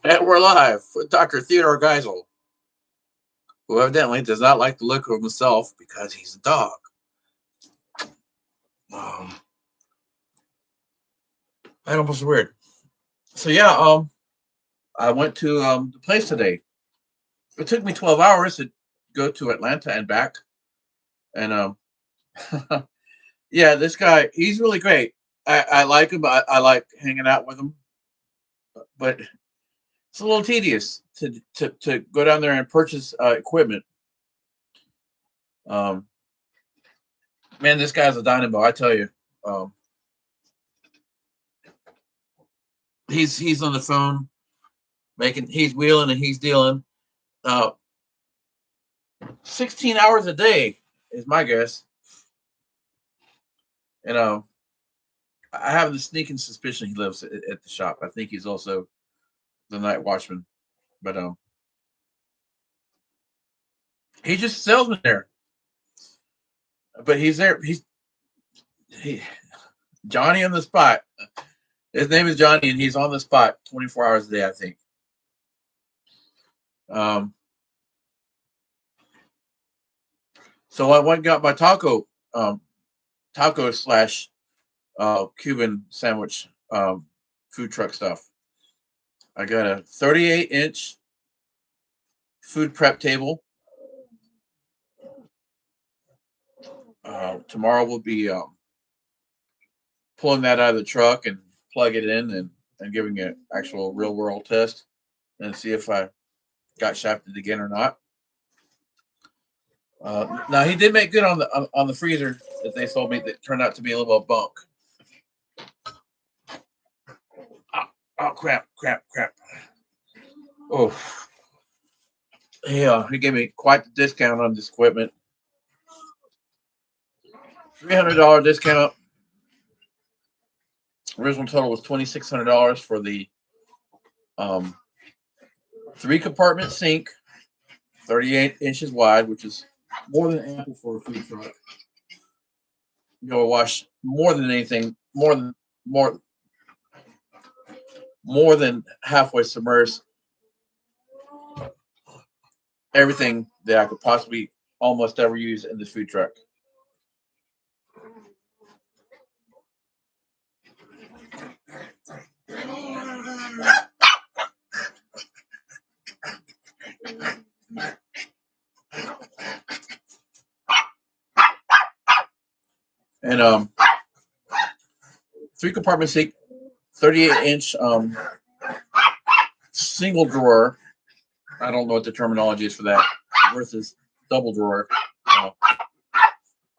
And we're live with Dr. Theodore Geisel, who evidently does not like the look of himself because he's a dog. Um, I almost weird. So yeah, I went to the place today. It took me 12 hours to go to Atlanta and back. And yeah, this guy, he's really great. I like him. I like hanging out with him, but it's a little tedious to go down there and purchase equipment. Um, man, this guy's a dynamo. I tell you. Um, he's on the phone he's wheeling and he's dealing. Uh, 16 hours a day is my guess. And I have the sneaking suspicion he lives at the shop. I think he's also the night watchman. But he's just a salesman there. But he's there. He Johnny on the spot. His name is Johnny, and he's on the spot 24 hours a day. I think. Um, so I went and got my taco slash Cuban sandwich food truck stuff. I got a 38-inch food prep table. Tomorrow we'll be pulling that out of the truck and plug it in and giving it actual real world test and see if I got shafted again or not. Now he did make good on the freezer that they sold me that turned out to be a little bunk. Oh, oh crap! Oh, yeah, he gave me quite the discount on this equipment. $300 discount. Original total was $2,600 for the um, 3 compartment sink, 38 inches wide, which is more than ample for a food truck. You'll wash more than anything, more more than halfway submerged everything that I could possibly almost ever use in this food truck. And 3 compartment sink, 38-inch single drawer. I don't know what the terminology is for that versus double drawer. Uh,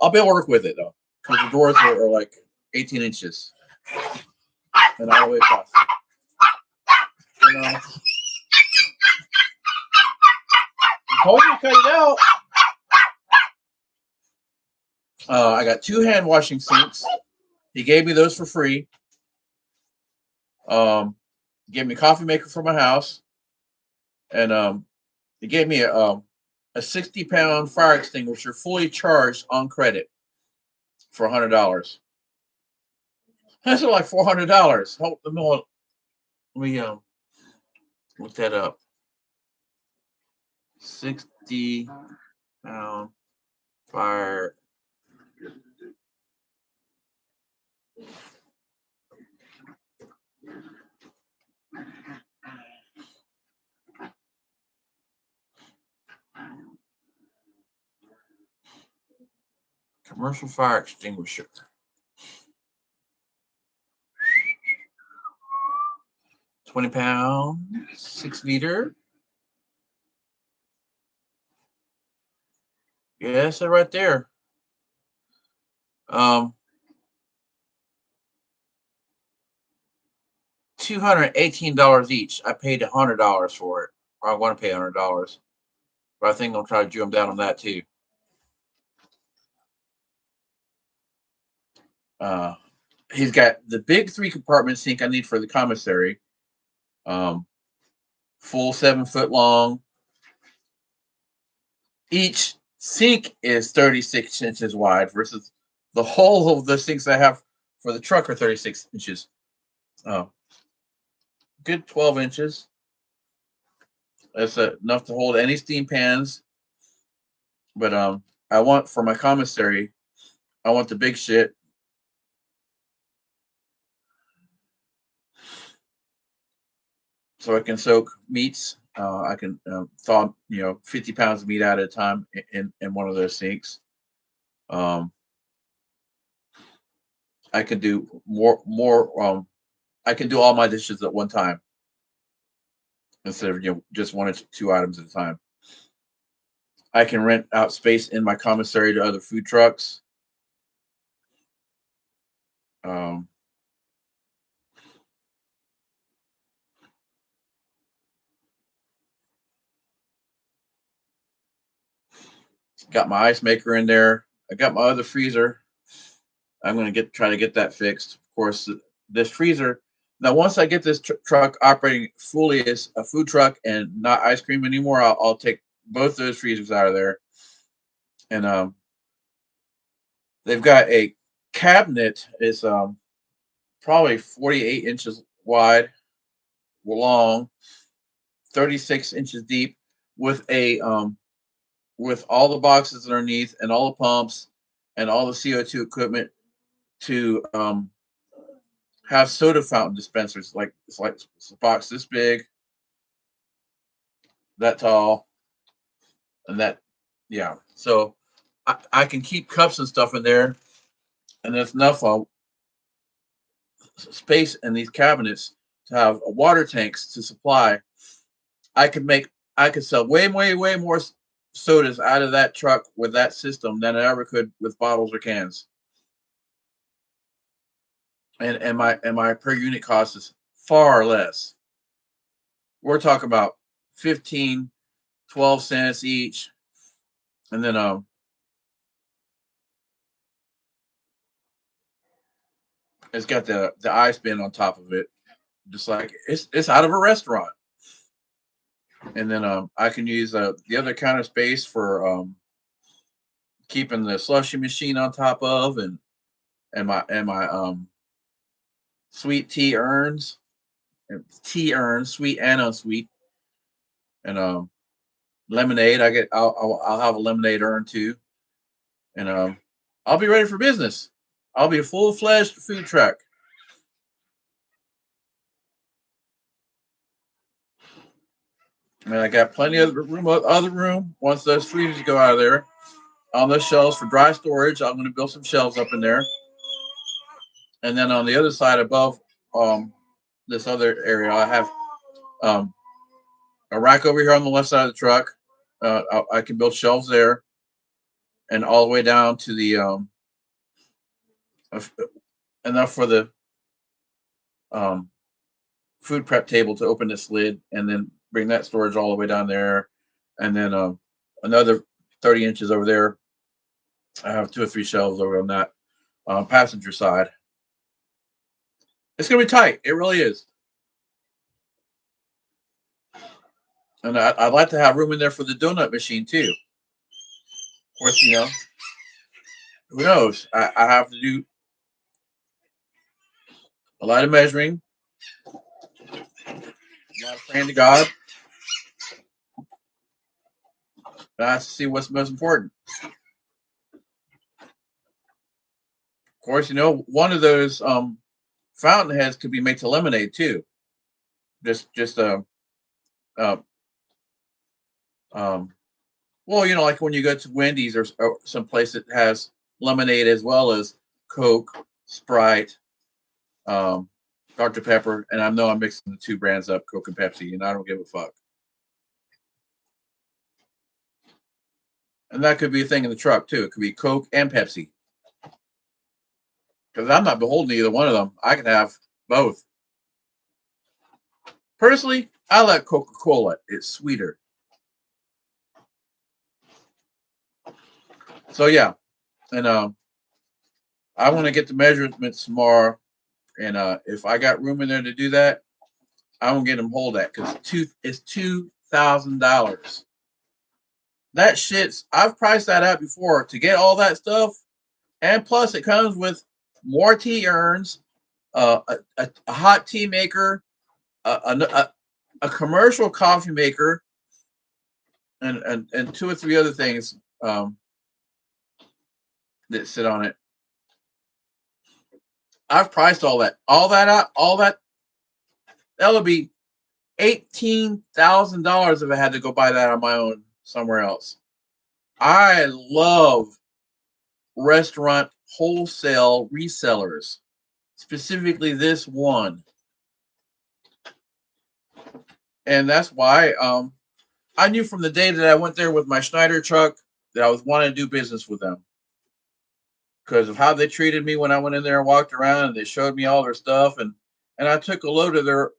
I'll be able to work with it though, because the drawers are like 18 inches and all the way across. And, I told you to cut it out. I got 2 hand washing sinks. He gave me those for free. He gave me a coffee maker for my house, and he gave me a 60-pound fire extinguisher fully charged on credit for $100. That's like $400. Let me look that up. 60-pound fire. Commercial fire extinguisher. 20-pound, 6 liter. Yeah, that's it right there. Um, $218 each. I paid $100 for it. Or I want to pay $100, but I think I'll try to Jew them down on that too. Uh, he's got the big 3 compartment sink I need for the commissary. Um, full 7 foot long. Each sink is 36 inches wide versus the whole of the sinks I have for the truck are 36 inches. Oh, good 12 inches. That's enough to hold any steam pans. But I want for my commissary, I want the big shit. So I can soak meats. I can thaw 50 pounds of meat at a time in one of those sinks. Um, I can do more. I can do all my dishes at one time instead of just one or two items at a time. I can rent out space in my commissary to other food trucks. Um, got my ice maker in there. I got my other freezer. I'm gonna try to get that fixed. Of course, this freezer. Now, once I get this truck operating fully as a food truck and not ice cream anymore, I'll take both those freezers out of there. And they've got a cabinet. It's probably 48 inches wide, long, 36 inches deep, with a with all the boxes underneath and all the pumps and all the CO2 equipment to have soda fountain dispensers. Like it's a box this big, that tall, and that, yeah. So I can keep cups and stuff in there, and there's enough space in these cabinets to have water tanks to supply. I could make I could sell way more sodas out of that truck with that system than I ever could with bottles or cans. And my per unit cost is far less. We're talking about 15, 12 cents each. And then it's got the ice bin on top of it, just like it's out of a restaurant. And then I can use the other counter space for keeping the slushy machine on top of, and my sweet tea urns, and tea urns, sweet and unsweet, and lemonade. I'll have a lemonade urn too, and I'll be ready for business. I'll be a full fledged food truck. And I got plenty of other room once those freezers go out of there. On those shelves for dry storage, I'm going to build some shelves up in there. And then on the other side above um, this other area, I have um, a rack over here on the left side of the truck. I can build shelves there, and all the way down to the enough for the um, food prep table to open this lid, and then bring that storage all the way down there, and then another 30 inches over there. I have two or three shelves over on that passenger side. It's gonna be tight. It really is. And I'd like to have room in there for the donut machine too. Of course, who knows? I have to do a lot of measuring, a lot of praying to God. And I have to see what's most important. Of course, one of those fountain heads could be made to lemonade too. Just uh, um, well, like when you go to Wendy's or some place that has lemonade as well as Coke, Sprite, um, Dr. Pepper, and I know I'm mixing the two brands up, Coke and Pepsi, and I don't give a fuck. And that could be a thing in the truck too. It could be Coke and Pepsi, because I'm not beholden to either one of them. I can have both. Personally, I like Coca-Cola. It's sweeter. So yeah, and I want to get the measurements tomorrow, and if I got room in there to do that, I'm gonna get them hold that because it's $2,000. That shit's I've priced that out before to get all that stuff, and plus it comes with more tea urns, a hot tea maker, a commercial coffee maker, and two or three other things that sit on it. I've priced all that out. All that would be $18,000 if I had to go buy that on my own somewhere else. I love restaurant wholesale resellers, specifically this one, and that's why I knew from the day that I went there with my Schneider truck that I was wanting to do business with them because of how they treated me when I went in there and walked around, and they showed me all their stuff, and I took a load of their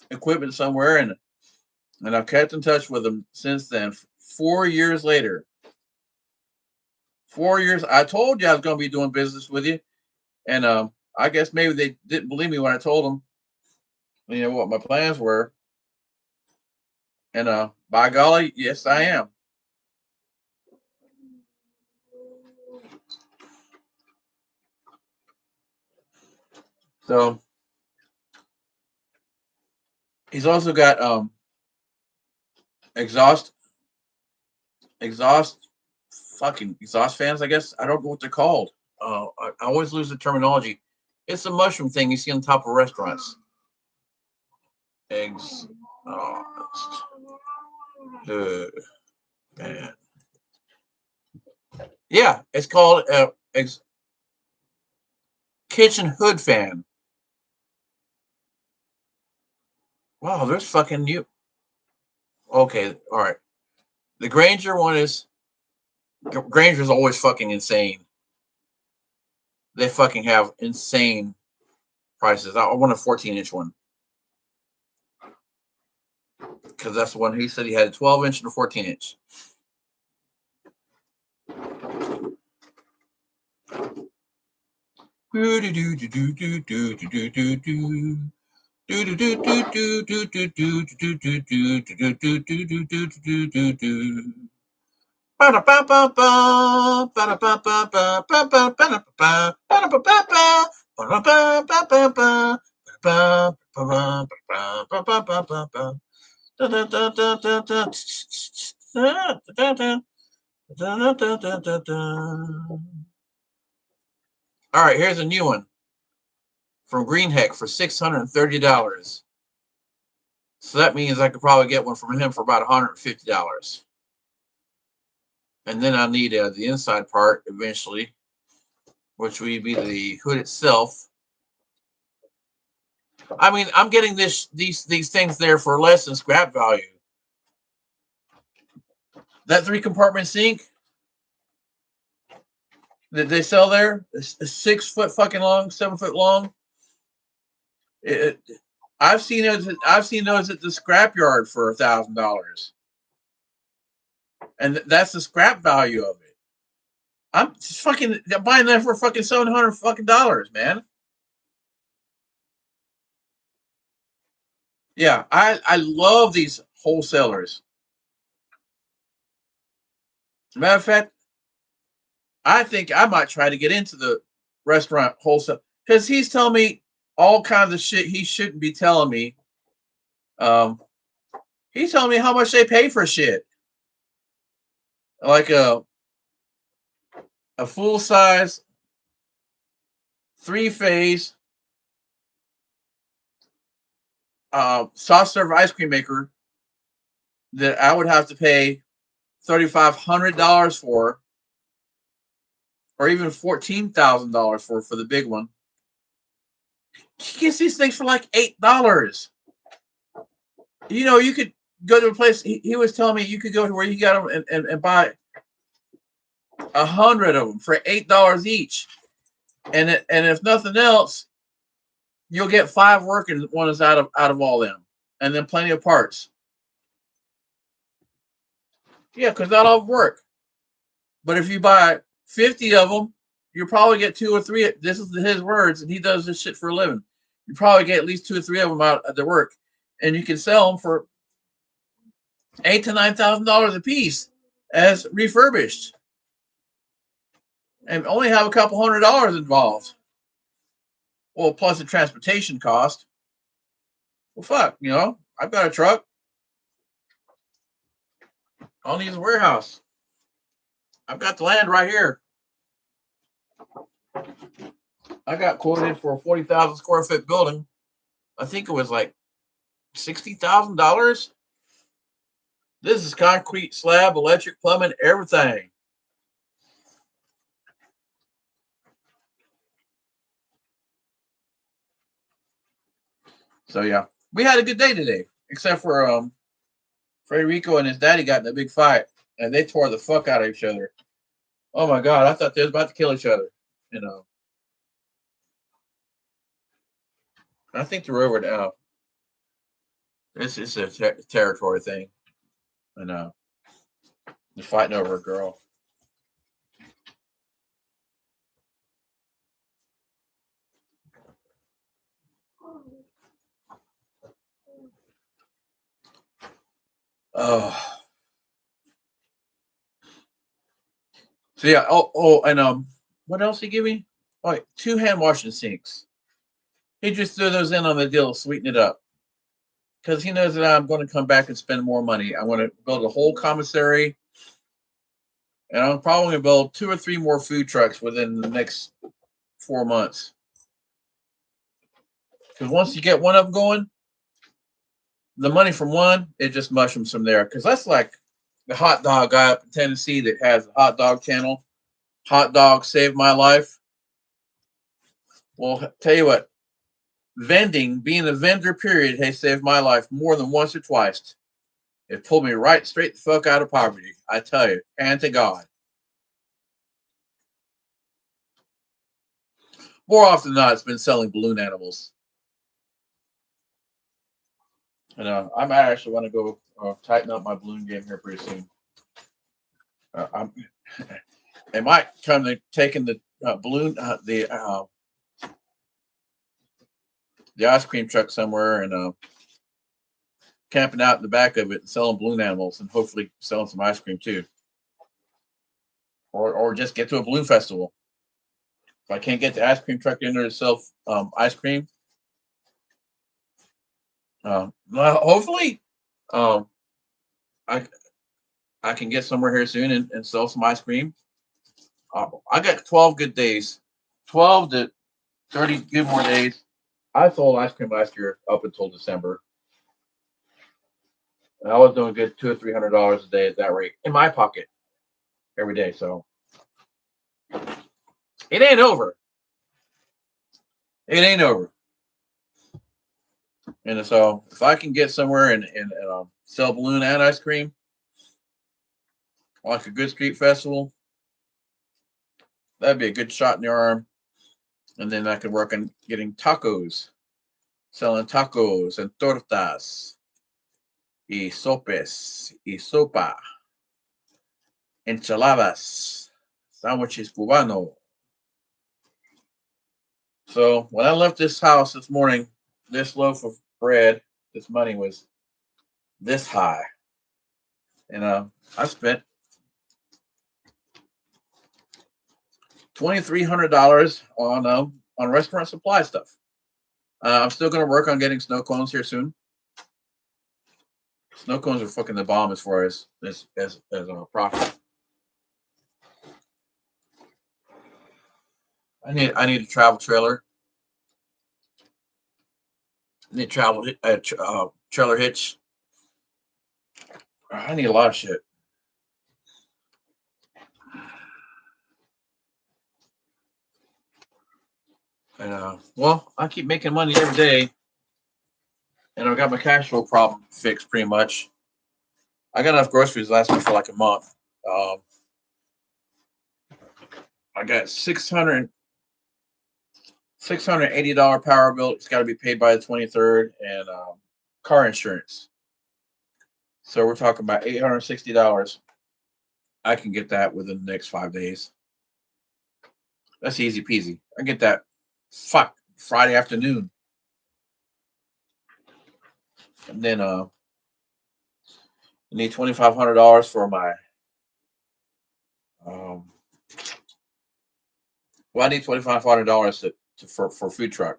equipment somewhere, and I've kept in touch with them since then. 4 years later. 4 years. I told you I was going to be doing business with you, and I guess maybe they didn't believe me when I told them, what my plans were. And by golly, yes, I am. So he's also got exhaust fucking exhaust fans, I guess. I don't know what they're called. I always lose the terminology. It's a mushroom thing you see on top of restaurants. Eggs. Man. Yeah, it's called kitchen hood fan. Wow, there's fucking new. Okay, all right. The Granger one is Granger's always fucking insane. They fucking have insane prices. I want a 14-inch one because that's the one he said he had a 12-inch and a 14-inch. All right, here's a new one from Greenheck for $630. So that means I could probably get one from him for about $150. And then I need the inside part eventually, which would be the hood itself. I mean, I'm getting these things there for less than scrap value. That 3-compartment sink that they sell there is 6 foot fucking long, 7 foot long. I've seen those at the scrapyard for $1,000, and that's the scrap value of it. I'm just fucking buying that for fucking $700 fucking dollars, man. Yeah, I love these wholesalers. Matter of fact, I think I might try to get into the restaurant wholesale because he's telling me all kinds of shit he shouldn't be telling me. He's telling me how much they pay for shit, like a full size 3-phase soft serve ice cream maker that I would have to pay $3,500 for, or even $14,000 for the big one. He gets these things for like $8. You could go to a place. He was telling me you could go to where you got them and buy 100 of them for $8 each, and if nothing else, you'll get 5 working ones out of all them, and then plenty of parts. Yeah, because not all work. But if you buy 50 of them, you'll probably get 2 or 3. This is his words, and he does this shit for a living. You probably get at least 2 or 3 of them out at the work, and you can sell them for $8,000 to $9,000 a piece as refurbished, and only have a couple $100 involved. Well, plus the transportation cost. Well, fuck, I've got a truck. All I need is a warehouse. I've got the land right here. I got quoted for a 40,000 square foot building. I think it was like $60,000. This is concrete slab, electric, plumbing, everything. So yeah, we had a good day today, except for Federico and his daddy got in a big fight, and they tore the fuck out of each other. Oh my god, I thought they was about to kill each other. You know, I think they're over now. This is a territory thing. I know. They're fighting over a girl. Oh, so yeah. And what else he give me? Oh, wait, 2 hand washing sinks. He just threw those in on the deal, sweeten it up, because he knows that I'm going to come back and spend more money. I want to build a whole commissary, and I'm probably going to build 2 or 3 more food trucks within the next 4 months. Because once you get one of them going, the money from one, it just mushrooms from there. Because that's like the hot dog guy up in Tennessee that has a hot dog channel. Hot dog saved my life. Well, tell you what, vending, being a vendor, period, has saved my life more than once or twice. It pulled me right straight the fuck out of poverty. I tell you, hand to God. More often than not, it's been selling balloon animals. And I might actually want to go tighten up my balloon game here pretty soon. I'm, it might come to taking the balloon, the ice cream truck somewhere and camping out in the back of it and selling balloon animals and hopefully selling some ice cream too. Or just get to a balloon festival. If I can't get the ice cream truck in there to sell ice cream, well, hopefully um, I I can get somewhere here soon and sell some ice cream. I got 12 good days, 12 to 30 good more days. I sold ice cream last year up until December. And I was doing good $200 or $300 a day at that rate in my pocket every day. So it ain't over. It ain't over. And so if I can get somewhere and sell balloon and ice cream, like a good street festival, that'd be a good shot in the arm. And then I could work on getting tacos, selling tacos and tortas, y sopes, y sopa, enchiladas, sandwiches cubano. So when I left this house this morning, this loaf of bread, this money was this high. And I spent $2,300 on restaurant supply stuff. I'm still going to work on getting snow cones here soon. Snow cones are fucking the bomb as far as profit. I need a travel trailer. I need travel trailer hitch. I need a lot of shit. And well, I keep making money every day, and I've got my cash flow problem fixed pretty much. I got enough groceries to last me for like a month. Um, I got $680 power bill. It's got to be paid by the 23rd, and car insurance. So we're talking about $860. I can get that within the next 5 days. That's easy peasy. I get that. Fuck, Friday afternoon, and then I need $2,500 for my um. Well, I need $2,500 for food truck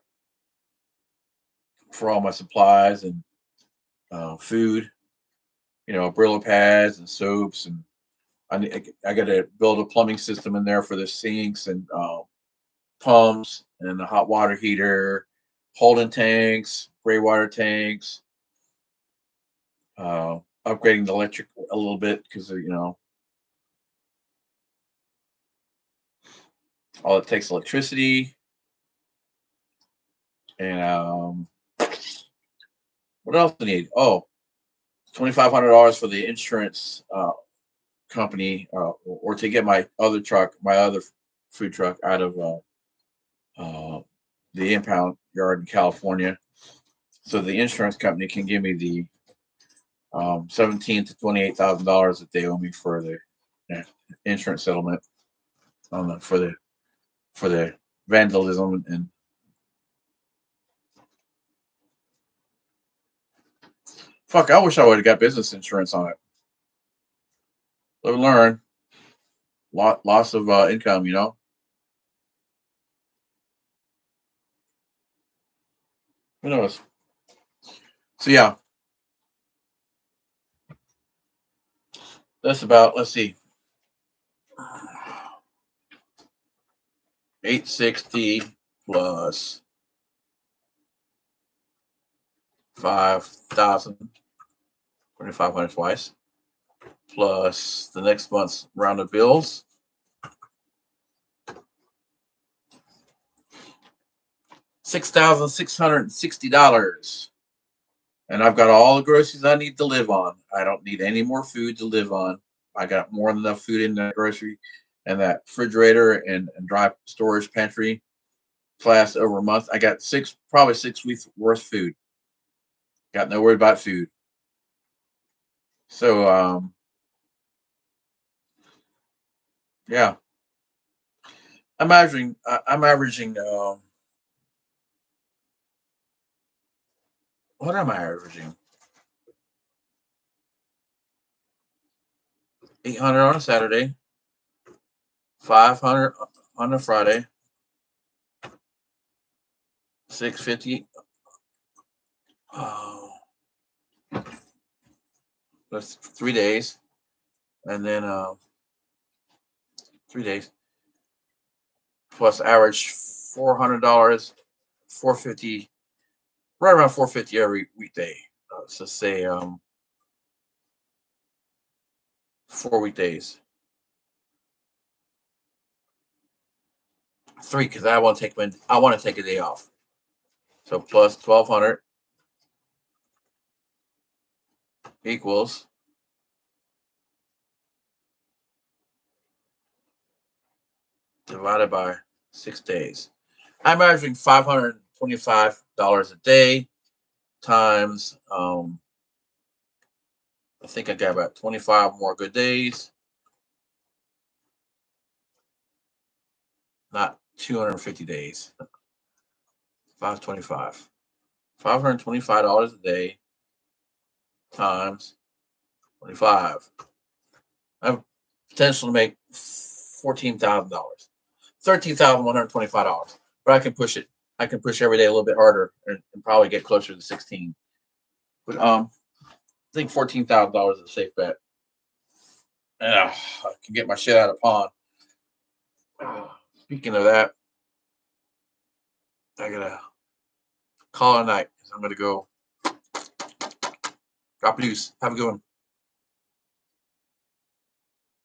for all my supplies and food. Brillo pads and soaps, and I got to build a plumbing system in there for the sinks and pumps and the hot water heater, holding tanks, gray water tanks, uh, upgrading the electric a little bit because all it takes electricity. And what else do I need? Oh, $2,500 for the insurance company, or to get my other truck, my other food truck out of the impound yard in California, so the insurance company can give me the $17,000 to $28,000 that they owe me for the insurance settlement for the vandalism. And fuck, I wish I would have got business insurance on it. Live and learn. Loss of income, Who knows? So yeah, that's about, let's see, 860 plus 5,000, 2,500 twice, plus the next month's round of bills, $6,660. And I've got all the groceries I need to live on. I don't need any more food to live on. I got more than enough food in the grocery and that refrigerator and dry storage pantry class over a month. I got probably 6 weeks worth of food. Got no worry about food. So yeah, I'm averaging what am I averaging? 800 on a Saturday, 500 on a Friday, 650. Oh, that's 3 days, and then 3 days plus average $400, 450, right around 450 every weekday. So say 4 weekdays, three because I want to take a day off. So plus 1,200 equals divided by 6 days. I'm averaging $525 a day times. I think I got about 25 more good days. Not 250 days. 525. $525 a day times 25. I have potential to make $14,000. $13,125. But I can push it. I can push every day a little bit harder and probably get closer to 16. But I think $14,000 is a safe bet. And I can get my shit out of pawn. Speaking of that, I gotta call it a night. I'm gonna go drop a deuce. Have a good one.